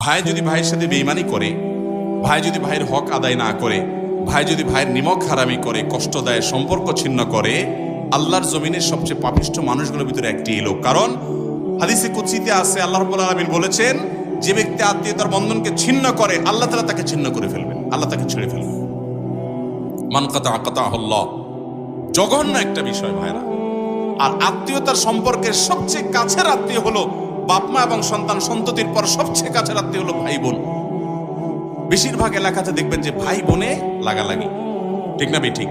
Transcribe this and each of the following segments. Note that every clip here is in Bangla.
ভাই যদি ভাইয়ের সাথে বেঈমানি করে, ভাই যদি ভাইয়ের হক আদায় না করে, ভাই যদি ভাইয়ের নিমক হারামি করে, কষ্ট দেয়, সম্পর্ক ছিন্ন করে, আল্লাহর জমিনের সবচেয়ে পাপিষ্ঠ মানুষগুলোর ভিতরে একটি লোক। কারণ হাদিসে কুদসিতে আছে, আল্লাহ রাব্বুল আলামিন বলেছেন, যে ব্যক্তি আত্মীয়তার বন্ধনকে ছিন্ন করে আল্লাহ তাআলা তাকে ছিন্ন করে ফেলবেন, আল্লাহ তাকে ছেড়ে ফেলবেন। মান কাতা কাতাহুল্লাহ, জঘন্য একটা বিষয় ভাইরা। আর আত্মীয়তার সম্পর্কের সবচেয়ে কাছের আত্মীয় হলো বাপ মা এবং সন্তান সন্ততির পর সবচেয়ে কাছের আত্মীয় হলো ভাই বোন। বেশিরভাগ এলাকাতে দেখবেন যে ভাই বোনে লাগালাগি, ঠিক না ঠিক?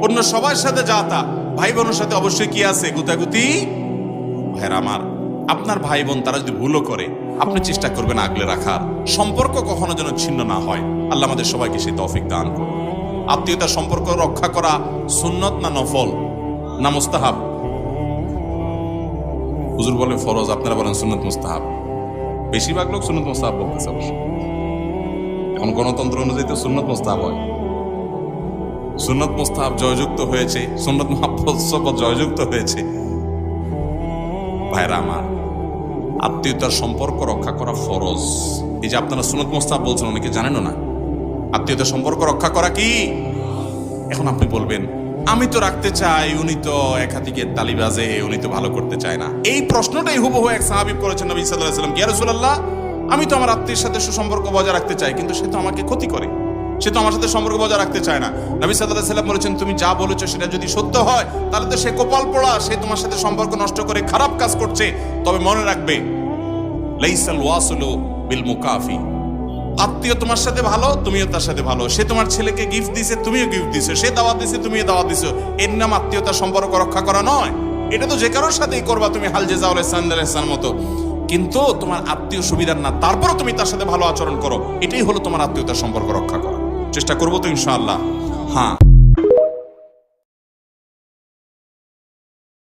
অন্য সবার সাথে যা তা, ভাই বোনের সাথে অবশ্যই কি আছে, গুতাগুতি। ভাইরা আমার, আপনার ভাই বোন তারা যদি ভুলও করে, আপনি চেষ্টা করবেন আগলে রাখার, সম্পর্ক কখনো যেন ছিন্ন না হয়। আল্লাহ আমাদের সবাইকে সেই তৌফিক দান করুন। আত্মীয়তার সম্পর্ক রক্ষা করা সুন্নত না নফল না মুস্তাহাব? হুজুর বলে ফরজ, আপনারা বলেন সুন্নত মুস্তাহাব। বেশিরভাগ লোক সুন্নত মুস্তাহাব বলতেছে। অবশ্য এখন গণতন্ত্র অনুযায়ী তো সুন্নত মুস্তাহাব হয়। সুন্নত মুস্তাহাব জয়যুক্ত হয়েছে, সুন্নত মুহাব্বত জয়যুক্ত হয়েছে। ভাইরা আমার, আত্মীয়তার সম্পর্ক রক্ষা করা ফরজ। এই যে আপনারা সুন্নত মুস্তাহাব বলছেন, অনেকে জানেনও না আত্মীয়তার সম্পর্ক রক্ষা করা কি। এখন আপনি বলবেন, আমি তো রাখতে চাই, উনি তো এক হাতিকে তালি বাজে, উনি তো ভালো করতে চায় না। এই প্রশ্নটাই হুবহু এক সাহাবী করেছেন নবী সাল্লাল্লাহু আলাইহি ওয়াসাল্লাম, ইয়া রাসূলুল্লাহ, আমি তো আমার আত্মীয়ের সাথে সুসম্পর্ক বজায় রাখতে চাই, কিন্তু সে তো আমাকে ক্ষতি করে, সে তো আমার সাথে সম্পর্ক বজায় রাখতে চায় না। নবী সাল্লাল্লাহু আলাইহি ওয়াসাল্লাম বলেছেন, তুমি যা বলেছো সেটা যদি সত্য হয়, তাহলে তো সে কপাল পোড়া, সে তোমার সাথে সম্পর্ক নষ্ট করে খারাপ কাজ করছে। তবে মনে রাখবে, লাইসাল ওয়াসিলু বিল মুকাফি, আত্মীয় তোমার সাথে ভালো, তুমিও তার সাথে ভালো। সে তোমার ছেলেকে গিফট দিছে, তুমিও গিফট দিছো, সে দাওয়াত দিছে, তুমিও দাওয়াত দিছো। এর নাম আত্মীয়তার সম্পর্ক রক্ষা করা নয়। এটা তো যে কারোর সাথেই করবা তুমি, হাল জাযাউল ইহসান মতো। কিন্তু তোমার আত্মীয় সুবিধার না, তারপরও তুমি তার সাথে ভালো আচরণ করো, এটাই হলো তোমার আত্মীয়তার সম্পর্ক রক্ষা করা। চেষ্টা করবো তো ইনশাআল্লাহ। হ্যাঁ।